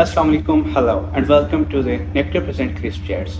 Assalamu alaikum, hello, and welcome to the Nectar Present Crisp Chats.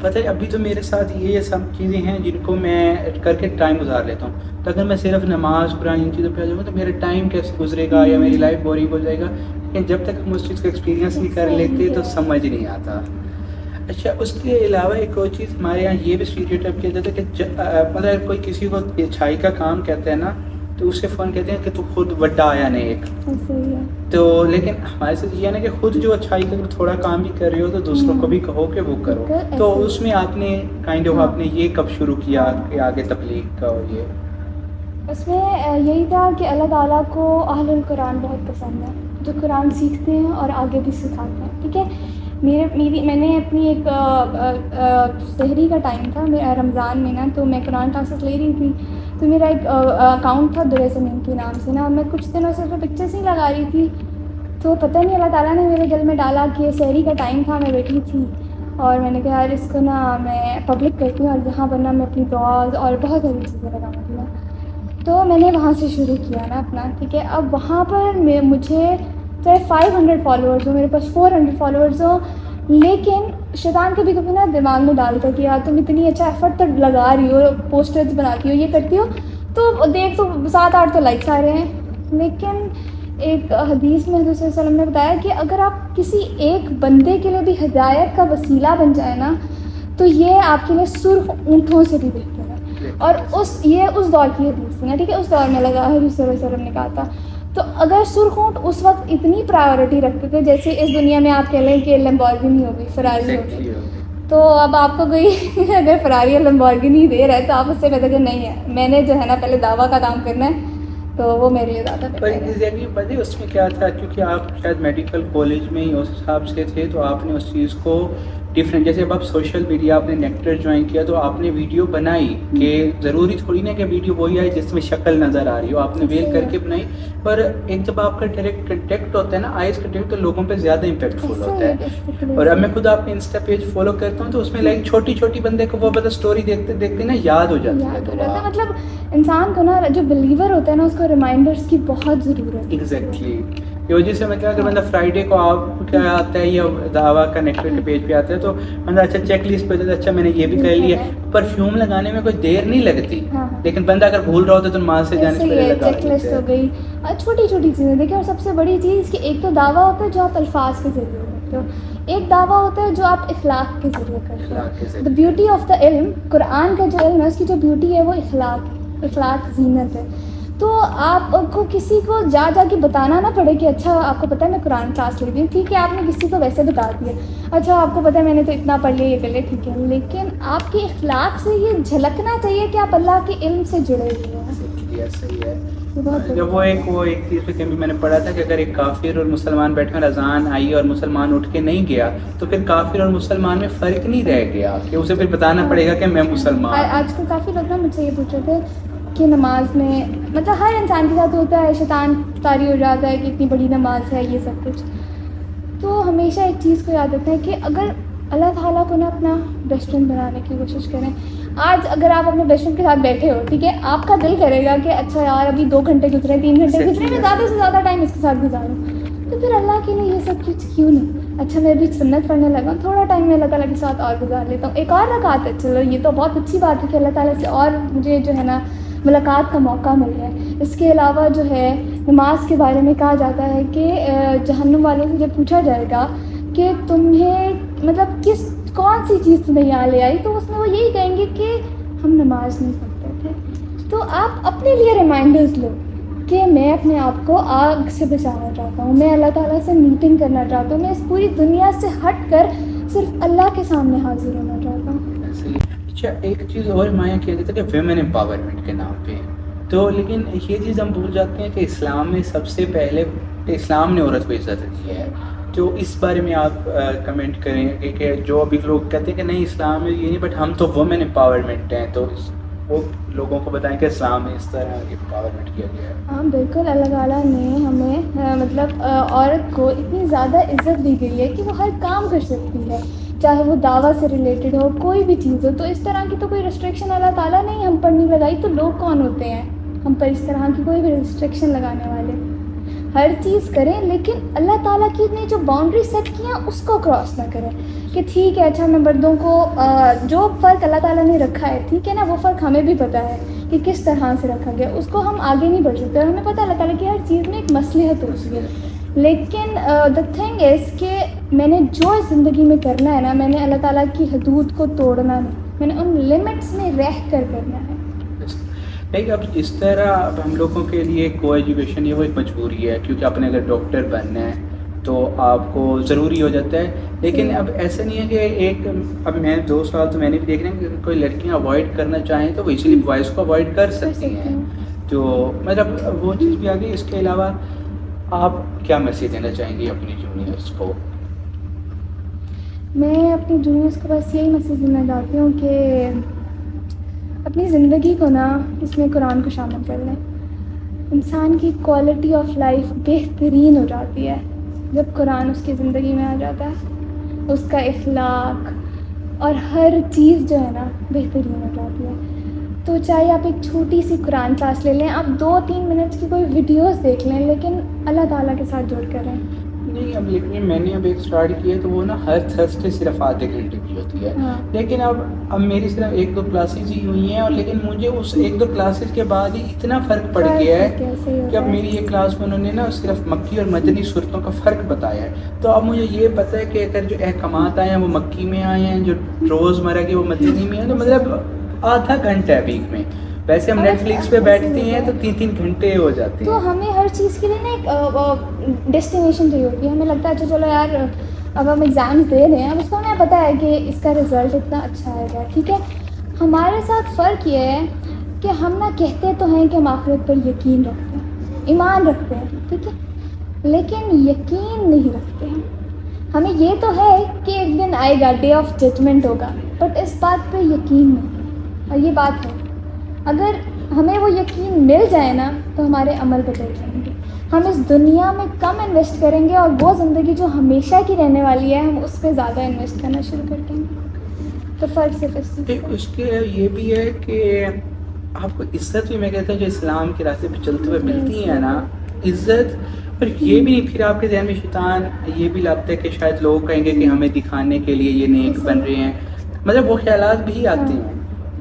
پتہ ہے ابھی تو میرے ساتھ یہ سب چیزیں ہیں جن کو میں کر کے ٹائم گزار لیتا ہوں. تو اگر میں صرف نماز قرآن ان چیزوں پہ آ جاؤں تو میرا ٹائم کیسے گزرے گا یا میری لائف بورنگ ہو جائے گا. لیکن جب تک ہم اس چیز کا ایکسپیرینس نہیں کر لیتے تو سمجھ نہیں آتا. اچھا اس کے علاوہ ایک اور چیز ہمارے یہاں یہ بھی اسٹیریوٹائپ کیا جاتا ہے کہ مطلب کوئی کسی کو چھائی کا کام کہتا ہے نا تو اسے فون کہتے ہیں کہ تو خود وڈا آیا نیک. تو لیکن ہمارے ساتھ یہ ہے نا کہ خود جو اچھائی کا تھوڑا کام بھی کر رہے ہو تو دوسروں کو بھی کہو کہ وہ کرو. تو اس میں آپ نے آپ نے یہ کب شروع کیا کہ آگے تبلیغ کا اور یہ؟ اس میں یہی تھا کہ اللہ تعالیٰ کو اہل القرآن بہت پسند ہے جو قرآن سیکھتے ہیں اور آگے بھی سکھاتے ہیں. ٹھیک ہے. میں نے اپنی ایک سحری کا ٹائم تھا رمضان میں نا, تو میں قرآن کلاسز لے رہی تھی. تو میرا ایک اکاؤنٹ تھا درے زمین کے نام سے نا, اور میں کچھ دنوں سے اس میں پکچرس نہیں لگا رہی تھی. تو پتہ نہیں اللہ تعالیٰ نے میرے دل میں ڈالا کہ سحری کا ٹائم تھا, میں بیٹھی تھی اور میں نے کہا یار اس کو نا میں پبلک کرتی ہوں اور یہاں پر نا میں اپنی دعاز اور بہت ساری چیزیں لگاؤں گی نا. تو میں نے وہاں سے شروع کیا نا اپنا. ٹھیک ہے. اب وہاں پر مجھے چاہے 500 فالوورز ہو, میرے پاس 400 فالوورز ہو, لیکن شیطان کبھی کبھی نا دماغ میں ڈالتا ہے کہ یار تم اتنی اچھا ایفرٹ تو لگا رہی ہو, پوسٹرز بناتی ہو, یہ کرتی ہو, تو دیکھ تو 7-8 تو لائکس آ رہے ہیں. لیکن ایک حدیث میں حضور صلی اللہ علیہ وسلم نے بتایا کہ اگر آپ کسی ایک بندے کے لیے بھی ہدایت کا وسیلہ بن جائے نا تو یہ آپ کے لیے سرخ اونٹوں سے بھی بہتر ہے. اور اس دور کی حدیث ہے. ٹھیک ہے. اس دور میں لگا حضور صلی اللہ علیہ وسلم نے کہا تھا. تو اگر سرخ اونٹ اس وقت اتنی پرائیورٹی رکھتے تھے جیسے اس دنیا میں آپ کہہ لیں کہ لمبورگینی ہو گئی, فراری ہو گئی, تو اب آپ کو کوئی اگر فراری یا لمبورگینی دے رہا ہے تو آپ اس سے کہتے کہ نہیں ہے, میں نے جو ہے نا پہلے دعویٰ کا کام کرنا ہے, تو وہ میرے لیے زیادہ بہتر ہے. پر اس میں کیا تھا, کیونکہ آپ شاید میڈیکل کالج میں ہی اس حساب سے تھے تو آپ نے اس چیز کو ڈفرینٹ, جیسے اب آپ سوشل میڈیا آپ نے نیکٹر جوائن کیا تو آپ نے ویڈیو بنائی کہ ضروری تھوڑی نا کہ ویڈیو وہی آئے جس میں شکل نظر آ رہی ہو, آپ نے ویل کر کے بنائی. پر ایک جب آپ کا ڈائریکٹ کنٹیکٹ ہوتا ہے نا, آئیز کنٹیکٹ, تو لوگوں پہ زیادہ امپیکٹ فل ہوتا ہے. اور اب میں خود آپ کے انسٹا پیج فالو کرتا ہوں تو اس میں لائک چھوٹی چھوٹی بندے کو وہ پتہ اسٹوری دیکھتے دیکھتے نا یاد ہو جاتی ہے. مطلب انسان کو نا جو بلیور ہوتا ہے نا اس کو ریمائنڈرس کی بہت ضرورت ہے. ایگزیکٹلی. یہ وجہ سے مطلب اگر بندہ فرائیڈے کو آپ کیا آتا ہے یا دعویٰ کا نیکٹر کے پیج پہ آتا ہے تو بندہ اچھا چیک لسٹ پہ جاتا ہے, اچھا میں نے یہ بھی کر لیا. پرفیوم لگانے میں کوئی دیر نہیں لگتی, لیکن بندہ اگر بھول رہا ہوتا ہے تو نماز سے جانے سے پہلے لگا چیک لسٹ ہو گئی. چھوٹی چھوٹی چیزیں دیکھیں. اور سب سے بڑی چیز کہ ایک تو دعویٰ ہوتا ہے جو آپ الفاظ کے ذریعے کرتے ہو, ایک دعویٰ ہوتا ہے جو آپ اخلاق کے ذریعے کرتے ہو. دا بیوٹی آف دا علم, قرآن کا جو علم ہے اس کی جو بیوٹی ہے وہ اخلاق زینت ہے. تو آپ کو کسی کو جا کے بتانا نہ پڑے کہ اچھا آپ کو پتہ ہے میں قرآن کلاس لیتی ہوں. ٹھیک ہے, آپ نے کسی کو ویسے بتا دیا, اچھا آپ کو پتہ ہے میں نے تو اتنا پڑھ لیا, یہ کر لیا, ٹھیک ہے, لیکن آپ کے اخلاق سے یہ جھلکنا چاہیے کہ آپ اللہ کے علم سے جڑے ہوئے ہیں. صحیح ہے. جب وہ ایک چیز پہ کبھی میں نے پڑھا تھا کہ اگر ایک کافر اور مسلمان بیٹھے ہیں, اذان آئی اور مسلمان اٹھ کے نہیں گیا تو پھر کافر اور مسلمان میں فرق نہیں رہ گیا کہ اسے پھر بتانا پڑے گا کہ میں مسلمان. آج کل کافی لوگ نا مجھ سے یہ پوچھ رہے تھے کہ نماز میں مطلب ہر انسان کے ساتھ ہوتا ہے, شیطان طاری ہو جاتا ہے کہ اتنی بڑی نماز ہے, یہ سب کچھ. تو ہمیشہ ایک چیز کو یاد رکھنا ہے کہ اگر اللہ تعالیٰ کو نا اپنا بیسٹ فرینڈ بنانے کی کوشش کریں. آج اگر آپ اپنے بیسٹ فرینڈ کے ساتھ بیٹھے ہو, ٹھیک ہے, آپ کا دل کرے گا کہ اچھا یار ابھی 2 گھنٹے گزرے, 3 گھنٹے گزرے, میں زیادہ سے زیادہ ٹائم اس کے ساتھ گزاروں, تو پھر اللہ کے لیے یہ سب کچھ کیوں نہیں. اچھا میں بھی سنت پڑھنے لگا, تھوڑا ٹائم میں اللہ تعالیٰ کے ساتھ اور گزار لیتا ہوں, ایک اور رکعت ہے, چلو یہ تو بہت اچھی بات ہے کہ اللہ تعالیٰ سے اور مجھے جو ہے نا ملاقات کا موقع مل رہا ہے. اس کے علاوہ جو ہے نماز کے بارے میں کہا جاتا ہے کہ جہنم والوں سے جب پوچھا جائے گا کہ تمہیں مطلب کون سی چیز تمہیں یہاں لے آئی, تو اس میں وہ یہی کہیں گے کہ ہم نماز نہیں پڑھتے تھے. تو آپ اپنے لیے ریمائنڈرز لو کہ میں اپنے آپ کو آگ سے بچانا چاہتا ہوں, میں اللہ تعالیٰ سے میٹنگ کرنا چاہتا ہوں, میں اس پوری دنیا سے ہٹ کر صرف اللہ کے سامنے حاضر ہونا چاہتا ہوں. اچھا ایک چیز اور مایا کیا جاتا ہے کہ ویمن امپاورمنٹ کے نام پہ, تو لیکن یہ چیز ہم بھول جاتے ہیں کہ اسلام میں سب سے پہلے اسلام نے عورت کو عزت دی ہے. تو اس بارے میں آپ کمنٹ کریں کہ جو ابھی لوگ کہتے ہیں کہ نہیں اسلام میں یہ نہیں, بٹ ہم تو وومن امپاورمنٹ ہیں, تو وہ لوگوں کو بتائیں کہ اسلام میں اس طرح امپاورمنٹ کیا گیا ہے. ہاں بالکل, اللہ تعالیٰ نے ہمیں مطلب عورت کو اتنی زیادہ عزت دی گئی ہے کہ وہ ہر کام کر سکتی ہے, چاہے وہ دعویٰ سے ریلیٹڈ ہو, کوئی بھی چیز ہو. تو اس طرح کی تو کوئی ریسٹرکشن اللہ تعالیٰ نے ہم پر نہیں لگائی, تو لوگ کون ہوتے ہیں ہم پر اس طرح کی کوئی بھی ریسٹرکشن لگانے والے. ہر چیز کریں لیکن اللہ تعالیٰ کی نے جو باؤنڈری سیٹ کی ہیں اس کو کراس نہ کریں کہ ٹھیک ہے اچھا میں مردوں کو جو فرق اللہ تعالیٰ نے رکھا ہے ٹھیک ہے نا وہ فرق ہمیں بھی پتہ ہے کہ کس طرح سے رکھا گیا, اس کو ہم آگے نہیں بڑھ سکتے اور ہمیں پتہ اللہ تعالیٰ کی ہر چیز میں ایک مصلحت ہوتی ہے. لیکن دا تھنگ از کہ میں نے جو زندگی میں کرنا ہے نا میں نے اللہ تعالیٰ کی حدود کو توڑنا نہیں, میں نے ان لمٹس میں رہ کر کرنا ہے. نہیں اب اس طرح اب ہم لوگوں کے لیے کو ایجوکیشن یہ وہ ایک مجبوری ہے کیونکہ آپ نے اگر ڈاکٹر بننا ہے تو آپ کو ضروری ہو جاتا ہے. لیکن اب ایسا نہیں ہے کہ ایک اب میں 2 سال تو میں نے بھی دیکھ رہا ہوں کہ کوئی لڑکیاں اوائڈ کرنا چاہیں تو وہ اسی لیے بوائز کو اوائڈ کر سکتی ہیں. تو مطلب وہ چیز بھی آ گئی. اس کے علاوہ آپ کیا میسیج دینا چاہیں گی اپنی جونیئرس کو؟ میں اپنی جونیئرس کو بس یہی میسیج دینا چاہتی ہوں کہ اپنی زندگی کو نا اس میں قرآن کو شامل کر لیں. انسان کی کوالٹی آف لائف بہترین ہو جاتی ہے جب قرآن اس کی زندگی میں آ جاتا ہے. اس کا اخلاق اور ہر چیز جو ہے نا بہترین ہو جاتی ہے. تو چاہے آپ ایک چھوٹی سی قرآن کلاس لے لیں, آپ 2-3 منٹس کی کوئی ویڈیوز دیکھ لیں, لیکن اللہ تعالیٰ کے ساتھ جڑ کر رہیں. نہیں اب لیکن میں نے اب ایک اسٹارٹ کی ہے تو وہ نا ہر تھرسڈے صرف آدھے گھنٹے کی ہوتی ہے. لیکن اب میری صرف 1-2 کلاسز ہی ہوئی ہیں اور لیکن مجھے اس 1-2 کلاسز کے بعد ہی اتنا فرق پڑ گیا ہے کہ اب میری یہ کلاس میں انہوں نے نا صرف مکی اور مدنی صورتوں کا فرق بتایا ہے. تو اب مجھے یہ پتہ ہے کہ اگر جو احکامات آئے ہیں وہ مکی میں آئے ہیں, جو روز مرہ کے وہ مدنی میں ہیں, تو مطلب آدھا گھنٹہ ہے ویک میں. ویسے ہم نیٹ فلکس پہ بیٹھتے ہیں تو 3-3 گھنٹے ہو جاتے ہیں. تو ہمیں ہر چیز کے لیے نا ایک ڈیسٹینیشن چاہیے ہوتی ہے. ہمیں لگتا ہے اچھا چلو یار اب ہم ایگزامس دے رہے ہیں, اب اس کو ہمیں پتہ ہے کہ اس کا رزلٹ اتنا اچھا آئے گا, ٹھیک ہے. ہمارے ساتھ فرق یہ ہے کہ ہم نہ کہتے تو ہیں کہ ہم آخرت پر یقین رکھتے ہیں, ایمان رکھتے ہیں, ٹھیک ہے, لیکن یقین نہیں رکھتے ہیں. ہمیں یہ تو ہے کہ ایک دن آئے گا, ڈے آف ججمنٹ ہوگا, بٹ اس بات پہ یقین نہیں. اور یہ بات ہے اگر ہمیں وہ یقین مل جائے نا تو ہمارے عمل بدل جائیں گے. ہم اس دنیا میں کم انویسٹ کریں گے اور وہ زندگی جو ہمیشہ کی رہنے والی ہے ہم اس پہ زیادہ انویسٹ کرنا شروع کر دیں گے. تو فرق صرف اس کے یہ بھی ہے کہ آپ کو عزت بھی میں کہتا ہوں جو اسلام کے راستے پہ چلتے ہوئے ملتی ہے نا عزت. اور یہ بھی نہیں پھر آپ کے ذہن میں شیطان یہ بھی لگتا ہے کہ شاید لوگ کہیں گے کہ ہمیں دکھانے کے لیے یہ نیک بن رہے ہیں, مطلب وہ خیالات بھی آتے ہیں.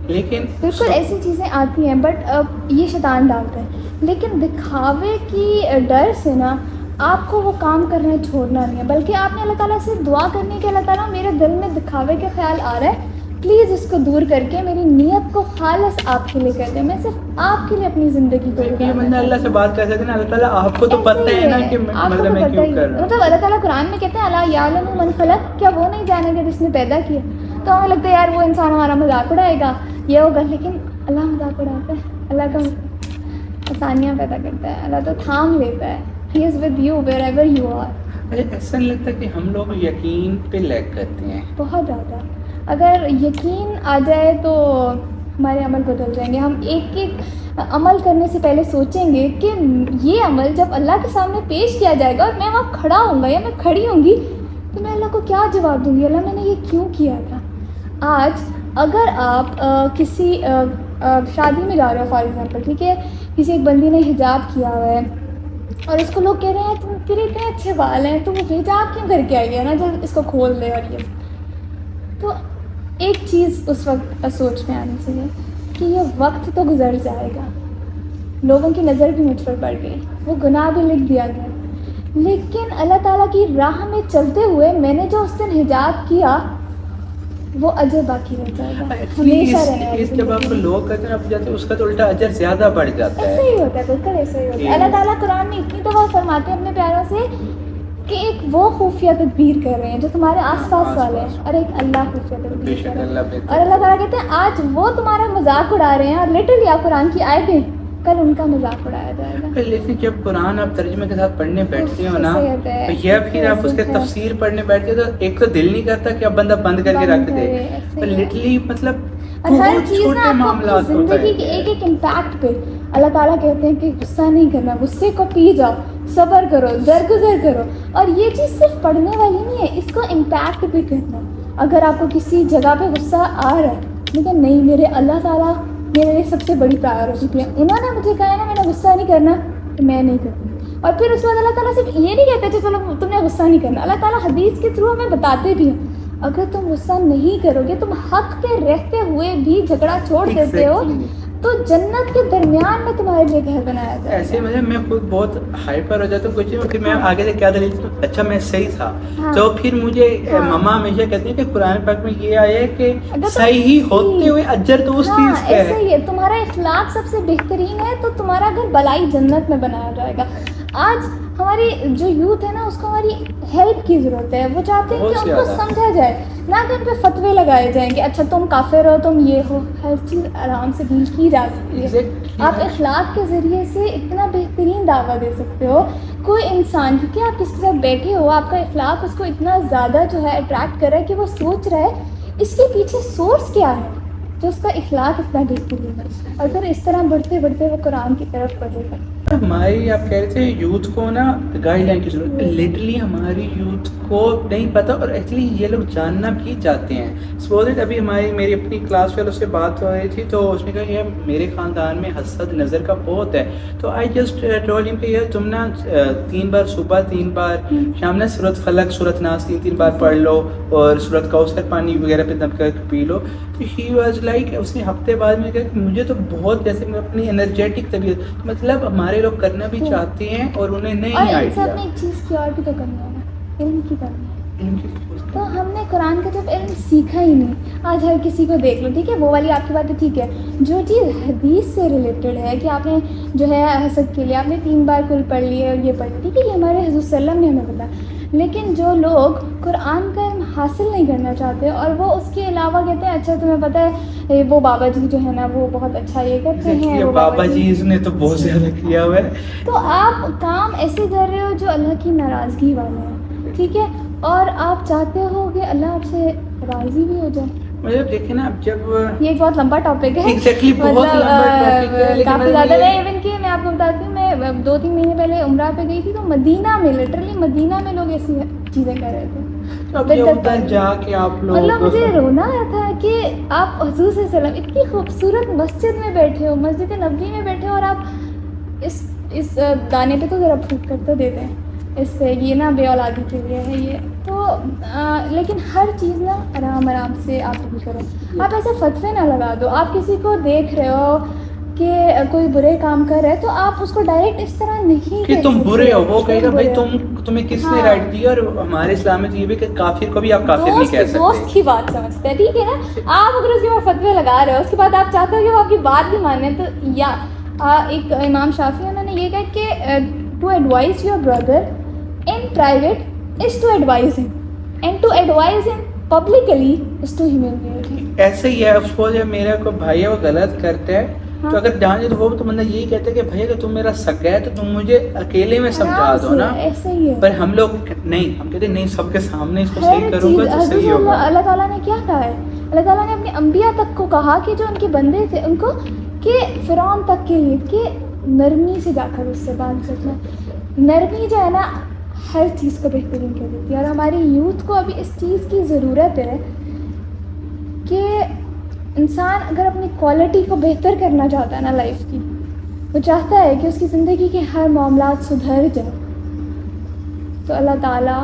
لیکن بالکل ایسی چیزیں آتی ہیں بٹ یہ شیطان ڈالتا ہے. لیکن دکھاوے کی ڈر سے نا آپ کو وہ کام کرنا چھوڑنا نہیں ہے, بلکہ آپ نے اللہ تعالیٰ سے دعا کرنی ہے کہ اللہ تعالیٰ میرے دل میں دکھاوے کا خیال آ رہا ہے, پلیز اس کو دور کر کے میری نیت کو خالص آپ کے لیے کر دیں. میں صرف آپ کے لیے اپنی زندگی کو بندہ اللہ سے بات کر سکتے ہیں. اللہ تعالیٰ آپ کو تو پتہ ہے نا کہ مطلب میں کیوں کر رہا ہوں. مطلب اللہ تعالیٰ قرآن میں کہتے ہیں اللہ یعلم من خلق, کیا وہ نہیں جانے گا جس نے پیدا کیا. تو ہمیں لگتا ہے یار وہ انسان ہمارا مذاق اڑائے گا, یہ ہوگا, لیکن اللہ مذاق اڑاتا ہے. اللہ کا آسانیاں پیدا کرتا ہے, اللہ تو تھام لیتا ہے. He is with you wherever you are. ایسا نہیں لگتا کہ ہم لوگ یقین پہ لیک کرتے ہیں بہت زیادہ. اگر یقین آ جائے تو ہمارے عمل بدل جائیں گے. ہم ایک عمل کرنے سے پہلے سوچیں گے کہ یہ عمل جب اللہ کے سامنے پیش کیا جائے گا اور میں وہاں کھڑا ہوں گا یا میں کھڑی ہوں گی تو میں اللہ کو کیا جواب دوں گی, اللہ میں نے یہ کیوں کیا تھا. آج اگر آپ کسی شادی میں جا رہے ہو فار ایگزامپل, ٹھیک ہے, کسی ایک بندی نے حجاب کیا ہوا ہے اور اس کو لوگ کہہ رہے ہیں تم تیرے اتنے اچھے بال ہیں, تو وہ حجاب کیوں کر کے آئی ہے نا جب اس کو کھول دے. اور یہ تو ایک چیز اس وقت سوچ میں آنی چاہیے کہ یہ وقت تو گزر جائے گا, لوگوں کی نظر بھی مجھ پر پڑ گئی, وہ گناہ بھی لکھ دیا گیا, لیکن اللہ تعالیٰ کی راہ میں چلتے ہوئے میں نے جو اس دن حجاب کیا وہ اجر باقی رہ جائے گا, ہمیشہ رہنے والی. جب آپ لوگ کہتے ہیں آپ جاتے ہیں اس کا تو الٹا اجر زیادہ بڑھ جاتا ہے. ایسے ہی ہوتا ہے, بالکل ایسے ہی ہوتا ہے. اللہ تعالیٰ قرآن میں اتنی دفعہ فرماتے ہیں اپنے پیاروں سے کہ ایک وہ خفیہ تدبیر کر رہے ہیں جو تمہارے آس پاس والے ہیں, اور ایک اللہ خفیہ تدبیر کر رہے ہیں. اور اللہ تعالیٰ کہتے ہیں آج وہ تمہارا مذاق اڑا رہے ہیں اور لٹرلی آپ قرآن کی آیتیں, کل ان کا مذاق اڑایا جائے گا. لیکن جب قرآن آپ ترجمے کے ساتھ پڑھنے بیٹھتے ہو نا یا پھر آپ اس کے تفسیر پڑھنے بیٹھتے ہو تو ایک تو دل نہیں کرتا کہ اب بندہ بند کر کے رکھ دے, لٹرلی مطلب ہر چیز نا آپ کو زندگی کے ایک ایک امپیکٹ پہ اللہ تعالیٰ کہتے ہیں کہ غصہ نہیں کرنا, غصے کو پی جاؤ, صبر کرو, درگزر کرو. اور یہ چیز صرف پڑھنے والی نہیں ہے, اس کو امپیکٹ بھی کرنا. اگر آپ کو کسی جگہ پہ غصہ آ رہا ہے لیکن نہیں میرے اللہ تعالیٰ میرے لیے سب سے بڑی پرائیورٹی ہے, انہوں نے مجھے کہا ہے نا میں نے غصہ نہیں کرنا تو میں نہیں کروں. اور پھر اس کے بعد اللہ تعالیٰ صرف یہ نہیں کہتے کہ چلو تم نے غصہ نہیں کرنا, اللہ تعالیٰ حدیث کے تھرو ہمیں بتاتے بھی ہیں اگر تم غصہ نہیں کرو گے, تم حق پہ رہتے ہوئے بھی جھگڑا چھوڑ دیتے ہو, تو جنت کے درمیان میں تمہارے لیے گھر بنایا جائے. ایسے مجھے میں خود بہت ہائپر ہو جاتا ہوں کچھ, پھر میں آگے سے کیا دلیل, اچھا میں صحیح تھا, تو پھر مجھے مما ہمیشہ کہتی ہیں کہ قرآن پاک میں یہ آیا ہے کہ صحیح ہوتے ہوئے اجر تو اس چیز کا ایسا ہی ہے, تمہارا اخلاق سب سے بہترین ہے تو تمہارا گھر بلائی جنت میں بنایا جائے گا. آج ہماری جو یوتھ ہے نا, اس کو ہماری ہیلپ کی ضرورت ہے. وہ چاہتے ہیں کہ ان کو سمجھا جائے, نہ کہ ان پہ فتوے لگائے جائیں کہ اچھا تم کافر ہو, تم یہ ہو. ہر چیز آرام سے ڈیل کی جا سکتی ہے. آپ اخلاق کے ذریعے سے اتنا بہترین دعویٰ دے سکتے ہو کوئی انسان, کیونکہ آپ کسی کے ساتھ بیٹھے ہو, آپ کا اخلاق اس کو اتنا زیادہ جو ہے اٹریکٹ کر رہا ہے کہ وہ سوچ رہا ہے اس کے پیچھے سورس کیا ہے جو اس کا اخلاق اتنا بہترین ہے. اور پھر اس طرح بڑھتے بڑھتے وہ قرآن کی طرف بڑھے گا. ہماری آپ کہہ رہے تھے یوتھ کو نا گائیڈ لائن کی ضرورت ہے. لٹرلی ہماری یوتھ کو نہیں پتہ, اور ایکچولی یہ لوگ جاننا بھی چاہتے ہیں. سپوز ابھی میری اپنی کلاس والوں سے بات ہو رہی تھی, تو اس نے کہا کہ میرے خاندان میں حسد نظر کا بہت ہے, تو آئی جسٹ ٹولڈ ہم کہ یار تم نا 3 بار صبح 3 بار شام نا سورۃ فلق سورۃ ناس 3 بار پڑھ لو, اور سورۃ کوثر پانی وغیرہ پہ دم کر پی لو. تو ہی واز لائک, اس نے ہفتے بعد میں کہا کہ مجھے تو بہت, جیسے میں اپنی انرجیٹک طبیعت, مطلب ہمارے لوگ کرنا بھی چاہتے ہیں اور انہیں نہیں آئیڈیا. اور ایک چیز کی اور بھی تو کرنی ہے نا, علم کی کرنی ہے. تو ہم نے قرآن کا جب علم سیکھا ہی نہیں. آج ہر کسی کو دیکھ لو, ٹھیک ہے وہ والی آپ کی بات ہے, ٹھیک ہے, جو چیز حدیث سے ریلیٹڈ ہے کہ آپ نے جو ہے حسد کے لیے آپ نے 3 بار کل پڑھ لیے اور یہ پڑھ لی, ٹھیک ہے, یہ ہمارے حضور صلی اللہ علیہ وسلم نے ہمیں بتایا. لیکن جو لوگ قرآن کا علم حاصل نہیں کرنا چاہتے اور وہ اس کے علاوہ کہتے ہیں اچھا تمہیں پتہ ہے وہ بابا جی جو ہے نا وہ بہت اچھا یہ کرتے ہیں, وہ بابا جی نے تو بہت زیادہ کیا ہوا ہے, تو آپ کام ایسے کر رہے ہو جو اللہ کی ناراضگی والے ہیں, ٹھیک ہے, اور آپ چاہتے ہو کہ اللہ آپ سے راضی بھی ہو جائے. مطلب دیکھیں نا, اب جب یہ ایک بہت لمبا ٹاپک ہے, کافی زیادہ ہے. ایون کہ میں آپ کو بتاتی ہوں, میں 2-3 مہینے پہلے عمرہ پہ گئی تھی, تو مدینہ میں لٹرلی مدینہ میں لوگ ایسی چیزیں کر رہے تھے. جا کے آپ لوگ, مطلب مجھے رونا آیا تھا کہ آپ حضور صلی اللہ علیہ وسلم اتنی خوبصورت مسجد میں بیٹھے ہو, مسجد نبوی میں بیٹھے ہو, اور آپ اس دانے پہ تو ذرا پھوٹ کر تو دیتے ہیں اس پہ, یہ نا بے اولادی کے لیے ہے یہ تو, لیکن ہر چیز نا آرام سے آپ بھی کرو. آپ ایسے فتوے نہ لگا دو. آپ کسی کو دیکھ رہے ہو کہ کوئی برے کام کر رہا ہے تو آپ اس کو ڈائریکٹ اس طرح نہیں کہ تم برے ہو, وہ کہے گا بھائی تمہیں کس نے رائٹ دیا. اور ہمارے اسلام میں تو یہ بھی کہ کافر کو بھی آپ کافر نہیں کہہ سکتے. دوست کی بات سمجھتے ہیں, ٹھیک ہے نا. آپ اگر اس کے بعد فتوے لگا رہے ہو, اس کے بعد آپ چاہتے ہو کہ وہ آپ کی بات بھی مانیں, تو یا ایک امام شافعی انہوں نے یہ کہا کہ to advise your brother in private is to advise him and to advise him publicly is to humiliate him. ایسے ہی ہے. سپوز میرا کوئی بھائی ہے وہ غلط کرتا ہے, تو اگر جان تو وہ تو بندہ یہی کہتا ہے کہ بھائی اگر تم میرا سگا ہے تو تم مجھے اکیلے میں سمجھا دو نا. ایسا ہی ہے. پر ہم لوگ نہیں, ہم کہتے ہیں نہیں سب کے سامنے اس کو صحیح کروں گا تو صحیح ہوگا. اللہ تعالیٰ نے کیا کہا ہے, اللہ تعالیٰ نے اپنے انبیاء تک کو کہا کہ جو ان کے بندے تھے ان کو, کہ فرعون تک کے لیے کہ نرمی سے جا کر اس سے بات کرنا. نرمی جو ہے نا ہر چیز کو بہترین کر دیتی ہے. اور ہماری یوتھ کو ابھی اس چیز کی ضرورت ہے کہ انسان اگر اپنی کوالٹی کو بہتر کرنا چاہتا ہے نا لائف کی, وہ چاہتا ہے کہ اس کی زندگی کے ہر معاملات سدھر جائیں, تو اللہ تعالیٰ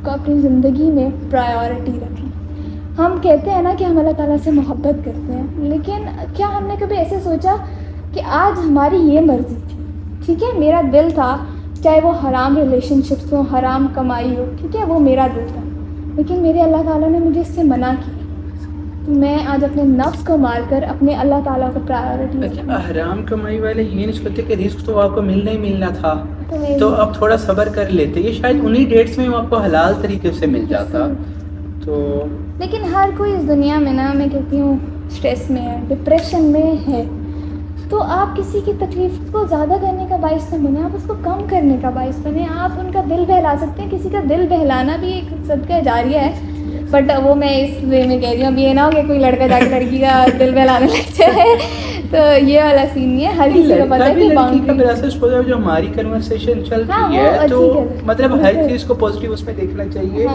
کو اپنی زندگی میں پرائیورٹی رکھیں. ہم کہتے ہیں نا کہ ہم اللہ تعالیٰ سے محبت کرتے ہیں, لیکن کیا ہم نے کبھی ایسے سوچا کہ آج ہماری یہ مرضی تھی, ٹھیک ہے, میرا دل تھا, چاہے وہ حرام ریلیشن شپس ہوں, حرام کمائی ہو, ٹھیک ہے, وہ میرا دل تھا, لیکن میرے اللہ تعالیٰ نے مجھے اس سے منع کی, تو میں آج اپنے نفس کو مار کر اپنے اللہ تعالیٰ کو پرائیورٹی. اچھا, حرام کمائی والے یہ نہیں سوچتے کہ رزق تو آپ کو ملنا ہی ملنا تھا, تو اب تھوڑا صبر کر لیتے, یہ شاید انہی ڈیٹس میں آپ کو حلال طریقے سے مل جاتا. تو لیکن ہر کوئی اس دنیا میں نا, میں کہتی ہوں اسٹریس میں ہے, ڈپریشن میں ہے, تو آپ کسی کی تکلیف کو زیادہ کرنے کا باعث نہ بنیں, آپ اس کو کم کرنے کا باعث بنیں. آپ ان کا دل بہلا سکتے ہیں, کسی کا دل بہلانا بھی ایک صدقہ جاریہ ہے, بٹ وہ میں اس وے میں کہہ رہی ہوں, اب یہ نہ ہو کہ کوئی لڑکا جا کے لڑکی کا دل بہلانے لگ جائے, تو یہ والا سین نہیں ہے. ہر کسی کو پتہ ہے کہ باؤنڈری جو ہماری کنورسیشن چل رہی ہے, تو مطلب ہر چیز کو پازیٹیو اس میں دیکھنا چاہیے.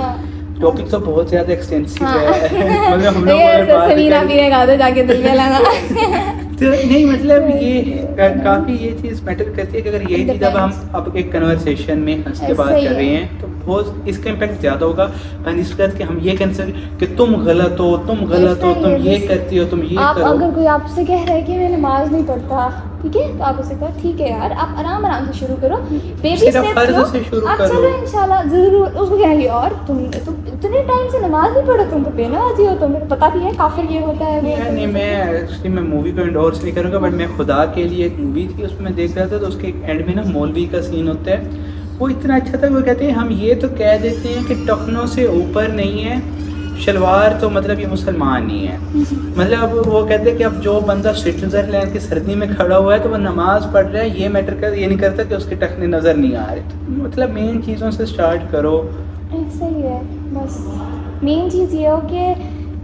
ٹاپک تو بہت زیادہ ایکسٹینسو ہے, مطلب ہم لوگ سمینہ پینے کا دو جا کے دل بہلانا. تو نہیں مطلب یہ کافی یہ چیز میٹر کرتی ہے کہ اگر یہی چیز اب ہم اب ایک کنورسیشن میں ہنس کے بات کر رہے ہیں تو بہت اس کا امپیکٹ زیادہ ہوگا بنسبت کہ ہم یہ کہہ سکیں کہ تم غلط ہو تم یہ کرتی ہو تم یہ آپ کرو. اگر کوئی آپ سے کہہ رہا ہے کہ میں نماز نہیں پڑھتا ٹھیک ہے تو آپ اسے کہو ٹھیک ہے یار آپ آرام سے شروع کرو بیبی اسٹیپس لو آپ چلو انشاءاللہ ضرور. اس کو کہیں گے اور تم اتنے ٹائم سے نماز نہیں پڑھو تم تو بے نمازی ہو تمہیں پتہ بھی ہے کافر یہ ہوتا ہے. نہیں میں ایکچولی میں مووی کو انڈورس نہیں کروں گا بٹ میں خدا کے لیے ایک مووی تھی اس میں دیکھ رہا تھا تو اس کے اینڈ میں نا مولوی کا سین ہوتا ہے وہ اتنا اچھا تھا. وہ کہتے ہیں ہم یہ تو کہہ دیتے ہیں کہ ٹخنوں سے اوپر نہیں ہے شلوار تو مطلب یہ مسلمان نہیں ہے. مطلب وہ کہتے ہیں کہ اب جو بندہ سوئٹزرلینڈ کی سردی میں کھڑا ہوا ہے تو وہ نماز پڑھ رہا ہے یہ میٹر کر یہ نہیں کرتا کہ اس کے ٹخنے نظر نہیں آ رہے. مطلب مین چیزوں سے اسٹارٹ کرو. ایسا ہی ہے بس مین چیز یہ ہو کہ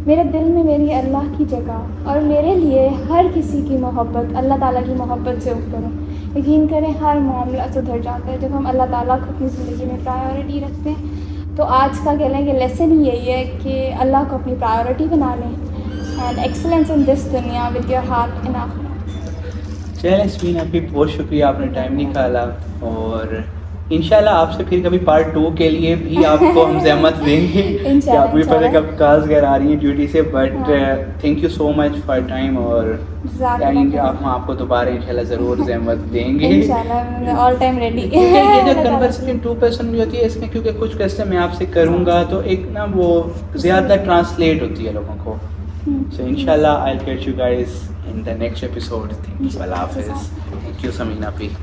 میرے دل میں میری اللہ کی جگہ اور میرے لیے ہر کسی کی محبت اللہ تعالیٰ کی محبت سے اوپر ہو. یقین کریں ہر معاملہ سدھر جاتا ہے جب ہم اللہ تعالیٰ کو اپنی زندگی میں پرائیورٹی رکھتے ہیں. تو آج کا کہہ لیں کہ لیسن ہی یہی ہے کہ اللہ کو اپنی پرائیورٹی بنا لیں اینڈ ایکسلنس ان دس دنیا ود یور ہارٹ ان آخرت. چلیں اسمین آپ بھی بہت شکریہ آپ نے ٹائم نکالا اور انشاءاللہ آپ سے پھر کبھی پارٹ 2 کے لیے بھی آپ کو ہم زحمت دیں گے کہ آپ بھی پتہ کب کالز غیر آ رہی ہیں ڈیوٹی سے but thank you so much for time اور ہم آپ کو دوبارہ انشاءاللہ ضرور زحمت دیں گے انشاءاللہ آل ٹائم ریڈی. یہ جو کنورسیشن 2 پرسن میں ہوتی ہے اس میں کیونکہ کچھ کوسچن میں آپ سے کروں گا تو ایک نا وہ زیادہ ٹرانسلیٹ ہوتی ہے لوگوں کو. سو انشاءاللہ I'll catch you guys in the next episode. Thank you. اللہ حافظ. Thank you Samina P.